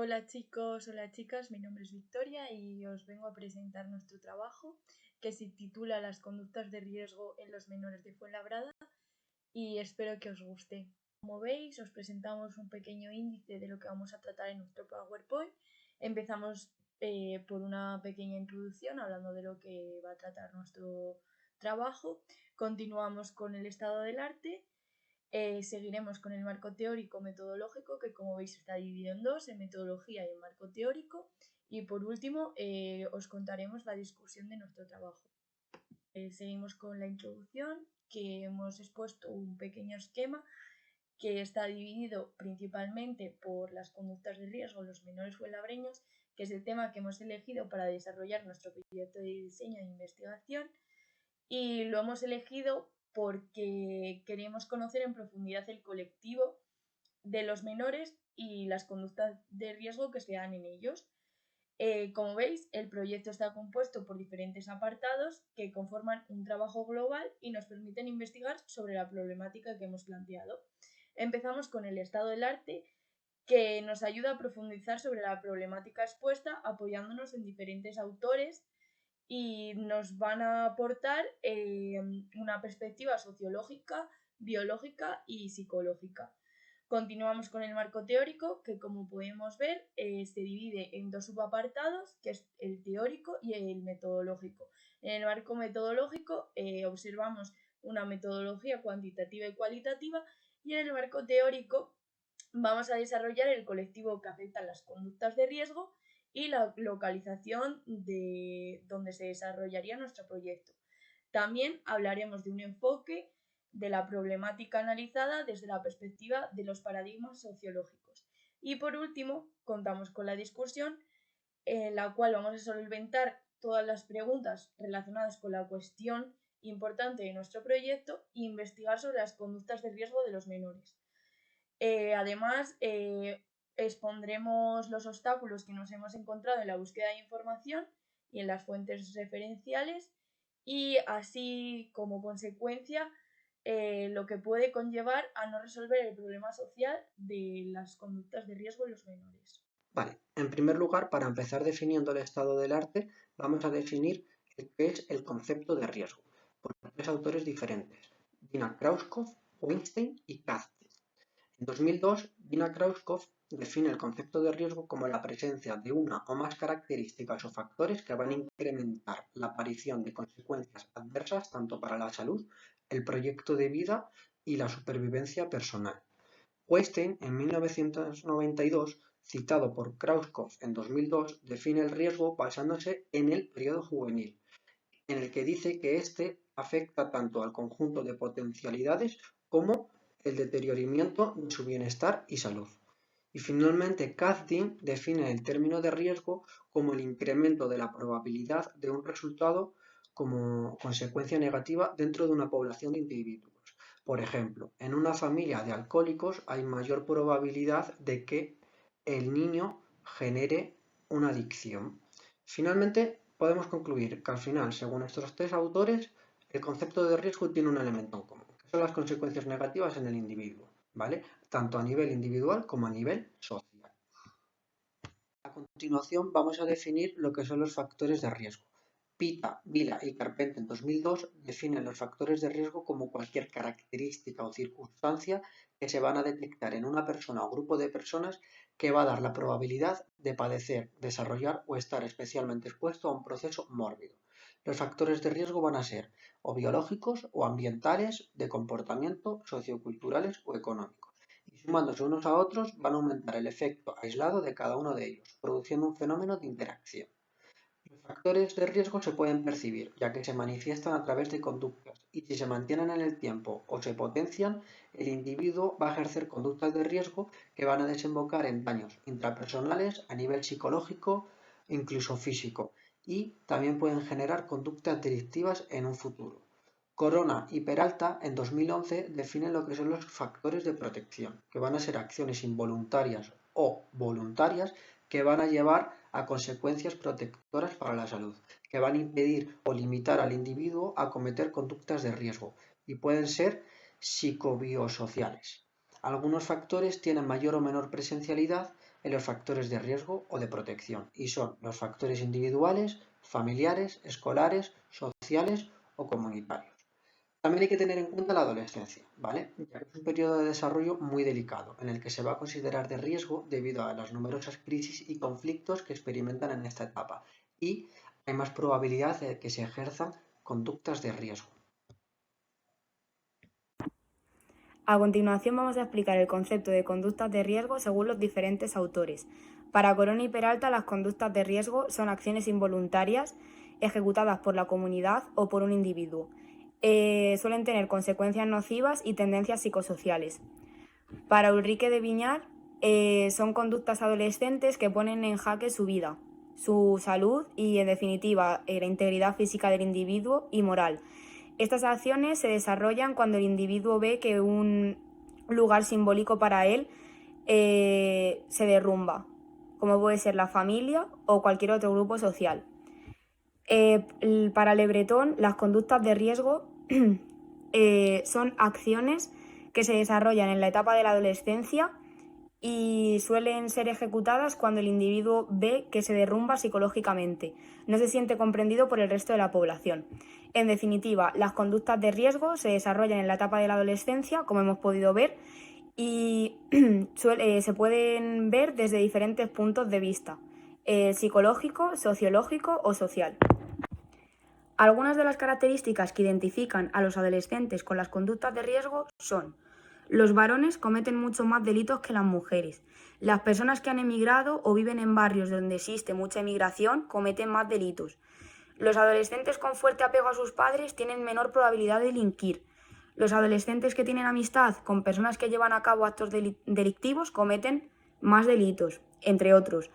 Hola chicos, hola chicas, mi nombre es Victoria y os vengo a presentar nuestro trabajo que se titula Las conductas de riesgo en los menores de Fuenlabrada y espero que os guste. Como veis, os presentamos un pequeño índice de lo que vamos a tratar en nuestro PowerPoint. Empezamos por una pequeña introducción hablando de lo que va a tratar nuestro trabajo. Continuamos con el estado del arte. Seguiremos con el marco teórico metodológico, que como veis está dividido en dos, en metodología y en marco teórico. Y por último, os contaremos la discusión de nuestro trabajo. Seguimos con la introducción, que hemos expuesto un pequeño esquema que está dividido principalmente por las conductas de riesgo en los menores fuenlabreños, que es el tema que hemos elegido para desarrollar nuestro proyecto de diseño e investigación. Y lo hemos elegido porque queremos conocer en profundidad el colectivo de los menores y las conductas de riesgo que se dan en ellos. Como veis, el proyecto está compuesto por diferentes apartados que conforman un trabajo global y nos permiten investigar sobre la problemática que hemos planteado. Empezamos con el estado del arte, que nos ayuda a profundizar sobre la problemática expuesta apoyándonos en diferentes autores y nos van a aportar una perspectiva sociológica, biológica y psicológica. Continuamos con el marco teórico, que como podemos ver se divide en dos subapartados, que es el teórico y el metodológico. En el marco metodológico observamos una metodología cuantitativa y cualitativa, y en el marco teórico vamos a desarrollar el colectivo que afecta a las conductas de riesgo y la localización de donde se desarrollaría nuestro proyecto. También hablaremos de un enfoque de la problemática analizada desde la perspectiva de los paradigmas sociológicos. Y por último, contamos con la discusión en la cual vamos a solventar todas las preguntas relacionadas con la cuestión importante de nuestro proyecto e investigar sobre las conductas de riesgo de los menores. Además, expondremos los obstáculos que nos hemos encontrado en la búsqueda de información y en las fuentes referenciales, y así como consecuencia lo que puede conllevar a no resolver el problema social de las conductas de riesgo en los menores. Vale, en primer lugar, para empezar definiendo el estado del arte, vamos a definir qué es el concepto de riesgo, por tres autores diferentes, Dina Krauskopf, Weinstein y Kazin. En 2002, Dina Krauskopf define el concepto de riesgo como la presencia de una o más características o factores que van a incrementar la aparición de consecuencias adversas tanto para la salud, el proyecto de vida y la supervivencia personal. Weinstein, en 1992, citado por Krauskopf en 2002, define el riesgo basándose en el periodo juvenil, en el que dice que éste afecta tanto al conjunto de potencialidades como el deterioramiento de su bienestar y salud. Y finalmente, Kazin define el término de riesgo como el incremento de la probabilidad de un resultado como consecuencia negativa dentro de una población de individuos. Por ejemplo, en una familia de alcohólicos hay mayor probabilidad de que el niño genere una adicción. Finalmente, podemos concluir que al final, según estos tres autores, el concepto de riesgo tiene un elemento en común, que son las consecuencias negativas en el individuo, ¿vale? Tanto a nivel individual como a nivel social. A continuación vamos a definir lo que son los factores de riesgo. Pita, Vila y Carpenter en 2002 definen los factores de riesgo como cualquier característica o circunstancia que se van a detectar en una persona o grupo de personas que va a dar la probabilidad de padecer, desarrollar o estar especialmente expuesto a un proceso mórbido. Los factores de riesgo van a ser o biológicos o ambientales, de comportamiento, socioculturales o económicos. Y sumándose unos a otros van a aumentar el efecto aislado de cada uno de ellos, produciendo un fenómeno de interacción. Los factores de riesgo se pueden percibir, ya que se manifiestan a través de conductas, y si se mantienen en el tiempo o se potencian, el individuo va a ejercer conductas de riesgo que van a desembocar en daños intrapersonales a nivel psicológico e incluso físico, y también pueden generar conductas delictivas en un futuro. Corona y Peralta en 2011 definen lo que son los factores de protección, que van a ser acciones involuntarias o voluntarias que van a llevar a consecuencias protectoras para la salud, que van a impedir o limitar al individuo a cometer conductas de riesgo y pueden ser psicobiosociales. Algunos factores tienen mayor o menor presencialidad en los factores de riesgo o de protección, y son los factores individuales, familiares, escolares, sociales o comunitarios. También hay que tener en cuenta la adolescencia, ¿vale? Ya que es un periodo de desarrollo muy delicado, en el que se va a considerar de riesgo debido a las numerosas crisis y conflictos que experimentan en esta etapa, y hay más probabilidad de que se ejerzan conductas de riesgo. A continuación vamos a explicar el concepto de conductas de riesgo según los diferentes autores. Para Corona y Peralta, las conductas de riesgo son acciones involuntarias ejecutadas por la comunidad o por un individuo. Suelen tener consecuencias nocivas y tendencias psicosociales. Para Ulrike de Viñar, son conductas adolescentes que ponen en jaque su vida, su salud y, en definitiva, la integridad física del individuo y moral. Estas acciones se desarrollan cuando el individuo ve que un lugar simbólico para él se derrumba, como puede ser la familia o cualquier otro grupo social. Para Le Breton, las conductas de riesgo son acciones que se desarrollan en la etapa de la adolescencia y suelen ser ejecutadas cuando el individuo ve que se derrumba psicológicamente, no se siente comprendido por el resto de la población. En definitiva, las conductas de riesgo se desarrollan en la etapa de la adolescencia, como hemos podido ver, y se pueden ver desde diferentes puntos de vista, psicológico, sociológico o social. Algunas de las características que identifican a los adolescentes con las conductas de riesgo son: los varones cometen mucho más delitos que las mujeres. Las personas que han emigrado o viven en barrios donde existe mucha emigración cometen más delitos. Los adolescentes con fuerte apego a sus padres tienen menor probabilidad de delinquir. Los adolescentes que tienen amistad con personas que llevan a cabo actos delictivos cometen más delitos, entre otros.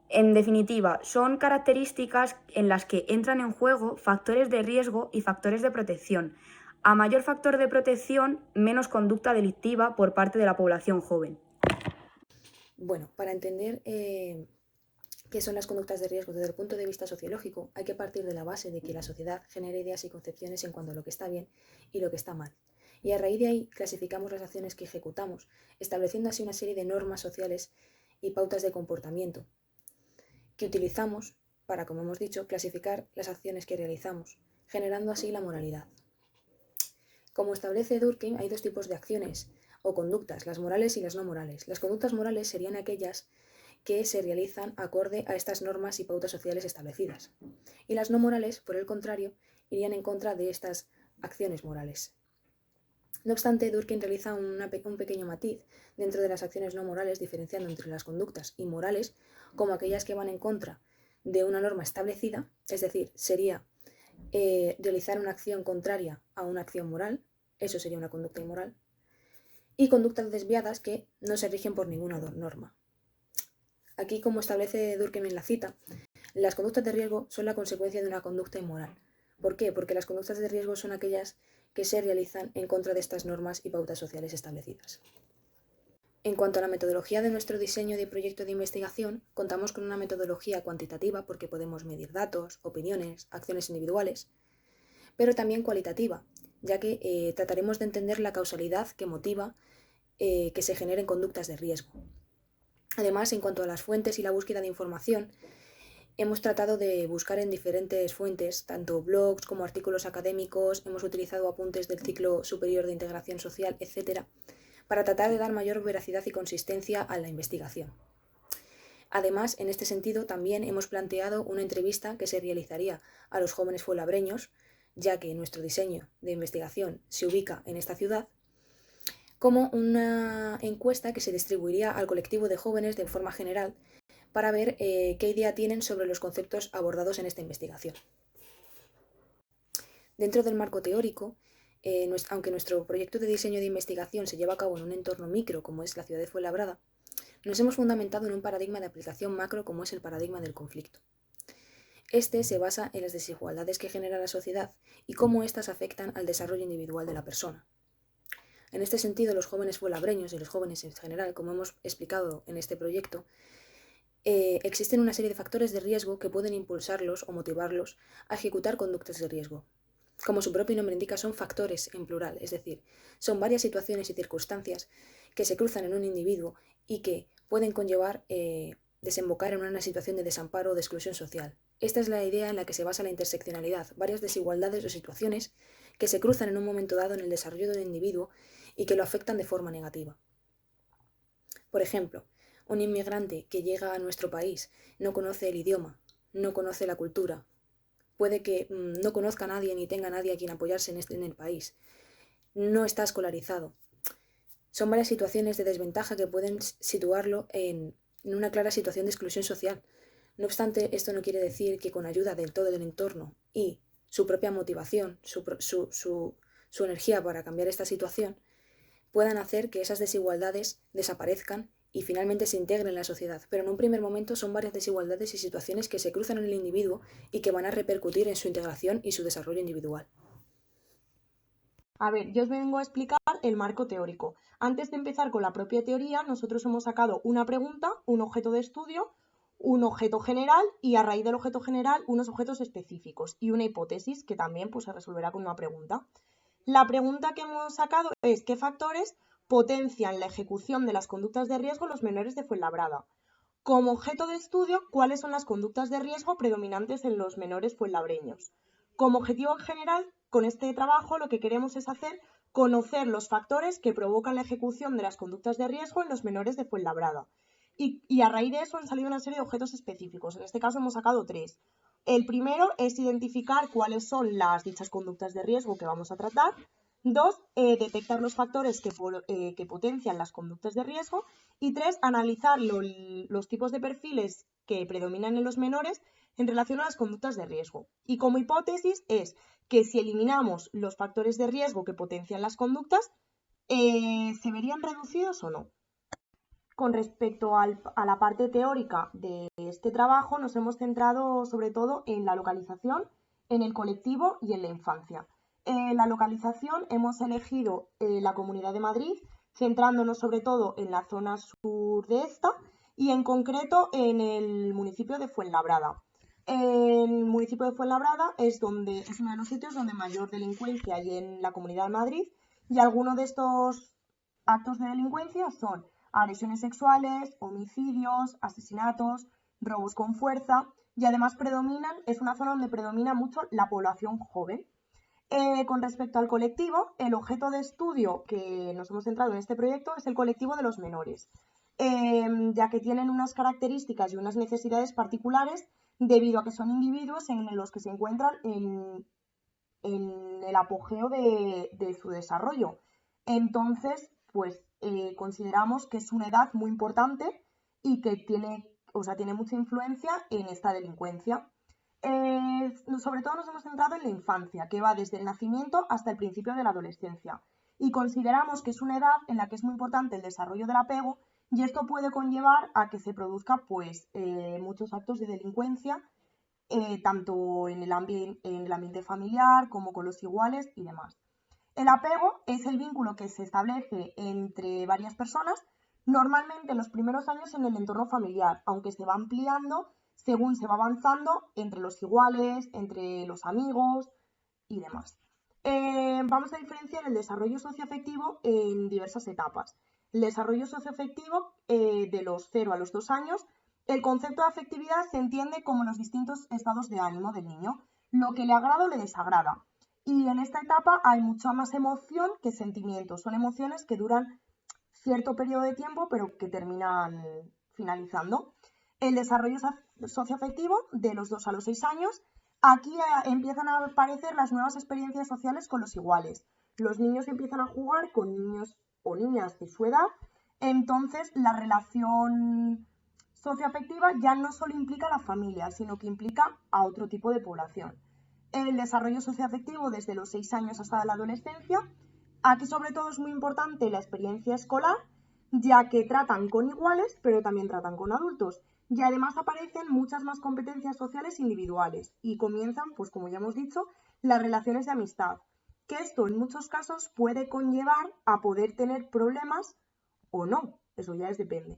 En definitiva, son características en las que entran en juego factores de riesgo y factores de protección. A mayor factor de protección, menos conducta delictiva por parte de la población joven. Bueno, para entender qué son las conductas de riesgo desde el punto de vista sociológico, hay que partir de la base de que la sociedad genera ideas y concepciones en cuanto a lo que está bien y lo que está mal. Y a raíz de ahí clasificamos las acciones que ejecutamos, estableciendo así una serie de normas sociales y pautas de comportamiento que utilizamos para, como hemos dicho, clasificar las acciones que realizamos, generando así la moralidad. Como establece Durkheim, hay dos tipos de acciones o conductas, las morales y las no morales. Las conductas morales serían aquellas que se realizan acorde a estas normas y pautas sociales establecidas. Y las no morales, por el contrario, irían en contra de estas acciones morales. No obstante, Durkheim realiza un pequeño matiz dentro de las acciones no morales, diferenciando entre las conductas inmorales como aquellas que van en contra de una norma establecida, es decir, sería realizar una acción contraria a una acción moral, eso sería una conducta inmoral, y conductas desviadas que no se rigen por ninguna norma. Aquí, como establece Durkheim en la cita, las conductas de riesgo son la consecuencia de una conducta inmoral. ¿Por qué? Porque las conductas de riesgo son aquellas que se realizan en contra de estas normas y pautas sociales establecidas. En cuanto a la metodología de nuestro diseño de proyecto de investigación, contamos con una metodología cuantitativa porque podemos medir datos, opiniones, acciones individuales, pero también cualitativa, ya que trataremos de entender la causalidad que motiva que se generen conductas de riesgo. Además, en cuanto a las fuentes y la búsqueda de información, hemos tratado de buscar en diferentes fuentes, tanto blogs como artículos académicos, hemos utilizado apuntes del ciclo superior de integración social, etc., para tratar de dar mayor veracidad y consistencia a la investigación. Además, en este sentido, también hemos planteado una entrevista que se realizaría a los jóvenes fuenlabreños, ya que nuestro diseño de investigación se ubica en esta ciudad, como una encuesta que se distribuiría al colectivo de jóvenes de forma general para ver qué idea tienen sobre los conceptos abordados en esta investigación. Dentro del marco teórico, aunque nuestro proyecto de diseño de investigación se lleva a cabo en un entorno micro como es la ciudad de Fuenlabrada, nos hemos fundamentado en un paradigma de aplicación macro como es el paradigma del conflicto. Este se basa en las desigualdades que genera la sociedad y cómo éstas afectan al desarrollo individual de la persona. En este sentido, los jóvenes fuenlabreños y los jóvenes en general, como hemos explicado en este proyecto, existen una serie de factores de riesgo que pueden impulsarlos o motivarlos a ejecutar conductas de riesgo. Como su propio nombre indica, son factores en plural, es decir, son varias situaciones y circunstancias que se cruzan en un individuo y que pueden conllevar desembocar en una situación de desamparo o de exclusión social. Esta es la idea en la que se basa la interseccionalidad, varias desigualdades o situaciones que se cruzan en un momento dado en el desarrollo del individuo y que lo afectan de forma negativa. Por ejemplo, un inmigrante que llega a nuestro país no conoce el idioma, no conoce la cultura, puede que no conozca a nadie ni tenga a nadie a quien apoyarse en el país, no está escolarizado. Son varias situaciones de desventaja que pueden situarlo en una clara situación de exclusión social. No obstante, esto no quiere decir que con ayuda del todo el entorno y su propia motivación, su energía para cambiar esta situación, puedan hacer que esas desigualdades desaparezcan y finalmente se integren en la sociedad. Pero en un primer momento son varias desigualdades y situaciones que se cruzan en el individuo y que van a repercutir en su integración y su desarrollo individual. A ver, yo os vengo a explicar el marco teórico. Antes de empezar con la propia teoría, nosotros hemos sacado una pregunta, un objeto de estudio, un objeto general y a raíz del objeto general unos objetos específicos y una hipótesis que también pues, se resolverá con una pregunta. La pregunta que hemos sacado es ¿qué factores potencian la ejecución de las conductas de riesgo en los menores de Fuenlabrada? Como objeto de estudio, ¿cuáles son las conductas de riesgo predominantes en los menores fuenlabreños? Como objetivo general, con este trabajo lo que queremos es conocer los factores que provocan la ejecución de las conductas de riesgo en los menores de Fuenlabrada. Y a raíz de eso han salido una serie de objetos específicos. En este caso hemos sacado 3. El primero es identificar cuáles son las dichas conductas de riesgo que vamos a tratar. 2, detectar los factores que potencian las conductas de riesgo. Y 3, analizar los tipos de perfiles que predominan en los menores en relación a las conductas de riesgo. Y como hipótesis es que si eliminamos los factores de riesgo que potencian las conductas, ¿se verían reducidos o no? Con respecto a la parte teórica de este trabajo, nos hemos centrado sobre todo en la localización, en el colectivo y en la infancia. En la localización hemos elegido la Comunidad de Madrid, centrándonos sobre todo en la zona sur de esta y en concreto en el municipio de Fuenlabrada. El municipio de Fuenlabrada es uno de los sitios donde mayor delincuencia hay en la Comunidad de Madrid y algunos de estos actos de delincuencia son agresiones sexuales, homicidios, asesinatos, robos con fuerza y además es una zona donde predomina mucho la población joven. Con respecto al colectivo, el objeto de estudio que nos hemos centrado en este proyecto es el colectivo de los menores, ya que tienen unas características y unas necesidades particulares debido a que son individuos en los que se encuentran en el apogeo de su desarrollo. Entonces, pues consideramos que es una edad muy importante y que tiene mucha influencia en esta delincuencia. Sobre todo nos hemos centrado en la infancia, que va desde el nacimiento hasta el principio de la adolescencia. Y consideramos que es una edad en la que es muy importante el desarrollo del apego y esto puede conllevar a que se produzca muchos actos de delincuencia, tanto en el ambiente familiar como con los iguales y demás. El apego es el vínculo que se establece entre varias personas, normalmente en los primeros años en el entorno familiar, aunque se va ampliando según se va avanzando entre los iguales, entre los amigos y demás. Vamos a diferenciar el desarrollo socioafectivo en diversas etapas. El desarrollo socioafectivo de los 0 a los 2 años, el concepto de afectividad se entiende como los distintos estados de ánimo del niño, lo que le agrada o le desagrada. Y en esta etapa hay mucha más emoción que sentimientos. Son emociones que duran cierto periodo de tiempo, pero que terminan finalizando. El desarrollo socioafectivo de los 2 a los 6 años. Aquí empiezan a aparecer las nuevas experiencias sociales con los iguales. Los niños empiezan a jugar con niños o niñas de su edad. Entonces, la relación socioafectiva ya no solo implica a la familia, sino que implica a otro tipo de población. El desarrollo socioafectivo desde los 6 años hasta la adolescencia. Aquí sobre todo es muy importante la experiencia escolar, ya que tratan con iguales, pero también tratan con adultos. Y además aparecen muchas más competencias sociales individuales y comienzan, pues como ya hemos dicho, las relaciones de amistad, que esto en muchos casos puede conllevar a poder tener problemas o no, eso ya depende.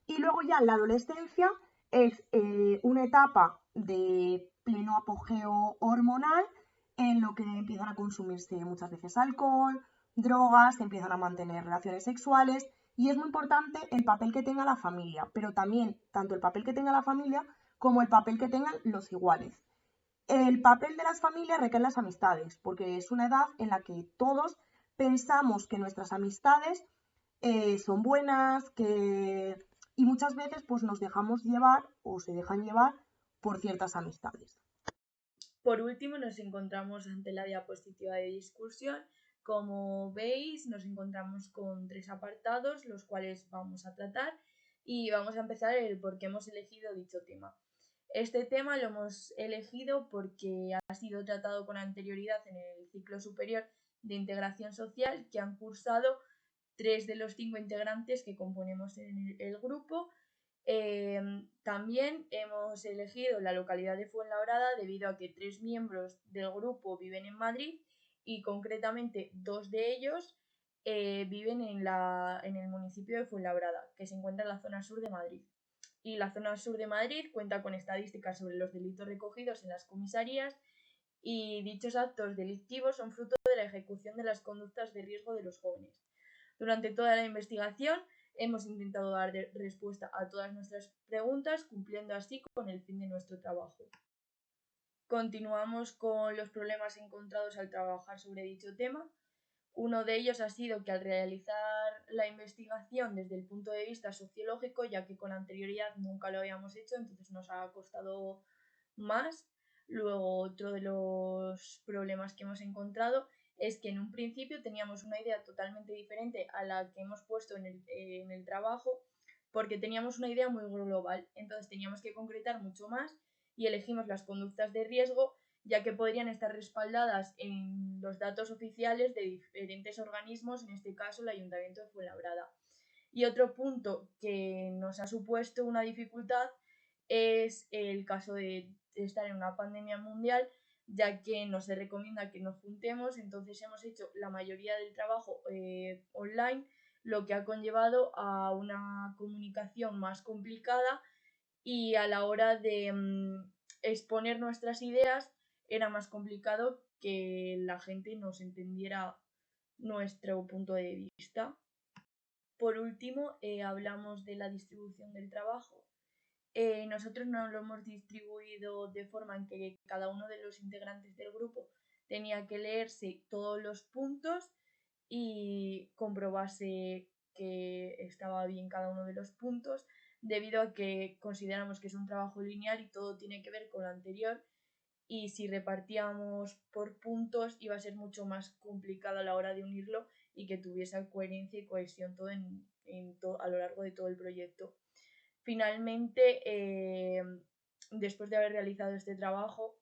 Y luego ya la adolescencia es una etapa de pleno apogeo hormonal en lo que empiezan a consumirse muchas veces alcohol, drogas, se empiezan a mantener relaciones sexuales Y es muy importante el papel que tenga la familia, pero también tanto el papel que tenga la familia como el papel que tengan los iguales. El papel de las familias recae en las amistades, porque es una edad en la que todos pensamos que nuestras amistades son buenas, y muchas veces pues nos dejamos llevar o se dejan llevar por ciertas amistades. Por último, nos encontramos ante la diapositiva de discusión. Como veis, nos encontramos con 3 apartados, los cuales vamos a tratar, y vamos a empezar el por qué hemos elegido dicho tema. Este tema lo hemos elegido porque ha sido tratado con anterioridad en el ciclo superior de integración social que han cursado 3 de los 5 integrantes que componemos el grupo. También hemos elegido la localidad de Fuenlabrada debido a que 3 miembros del grupo viven en Madrid y concretamente 2 de ellos viven en el municipio de Fuenlabrada, que se encuentra en la zona sur de Madrid. Y la zona sur de Madrid cuenta con estadísticas sobre los delitos recogidos en las comisarías, y dichos actos delictivos son fruto de la ejecución de las conductas de riesgo de los jóvenes. Durante toda la investigación hemos intentado dar respuesta a todas nuestras preguntas, cumpliendo así con el fin de nuestro trabajo. Continuamos con los problemas encontrados al trabajar sobre dicho tema. Uno de ellos ha sido que al realizar la investigación desde el punto de vista sociológico, ya que con anterioridad nunca lo habíamos hecho, entonces nos ha costado más. Luego, otro de los problemas que hemos encontrado es que en un principio teníamos una idea totalmente diferente a la que hemos puesto en el trabajo, porque teníamos una idea muy global, entonces teníamos que concretar mucho más y elegimos las conductas de riesgo, ya que podrían estar respaldadas en los datos oficiales de diferentes organismos, en este caso el Ayuntamiento de Fuenlabrada. Y otro punto que nos ha supuesto una dificultad es el caso de estar en una pandemia mundial, ya que no se recomienda que nos juntemos, entonces hemos hecho la mayoría del trabajo online, lo que ha conllevado a una comunicación más complicada, y a la hora de exponer nuestras ideas era más complicado que la gente nos entendiera nuestro punto de vista. Por último, hablamos de la distribución del trabajo. Nosotros no lo hemos distribuido de forma en que cada uno de los integrantes del grupo tenía que leerse todos los puntos y comprobarse que estaba bien cada uno de los puntos, debido a que consideramos que es un trabajo lineal y todo tiene que ver con lo anterior, y si repartíamos por puntos iba a ser mucho más complicado a la hora de unirlo y que tuviese coherencia y cohesión todo a lo largo de todo el proyecto. Finalmente, después de haber realizado este trabajo,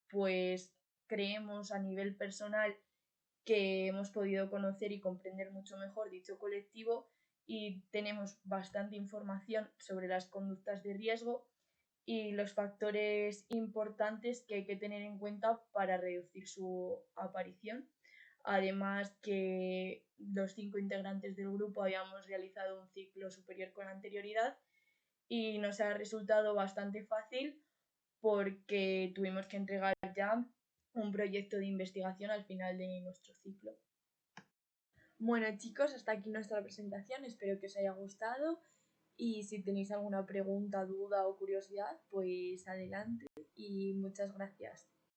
pues creemos a nivel personal que hemos podido conocer y comprender mucho mejor dicho colectivo, y tenemos bastante información sobre las conductas de riesgo y los factores importantes que hay que tener en cuenta para reducir su aparición. Además, que los 5 integrantes del grupo habíamos realizado un ciclo superior con anterioridad y nos ha resultado bastante fácil porque tuvimos que entregar ya un proyecto de investigación al final de nuestro ciclo. Bueno, chicos, hasta aquí nuestra presentación, espero que os haya gustado, y si tenéis alguna pregunta, duda o curiosidad, pues adelante y muchas gracias.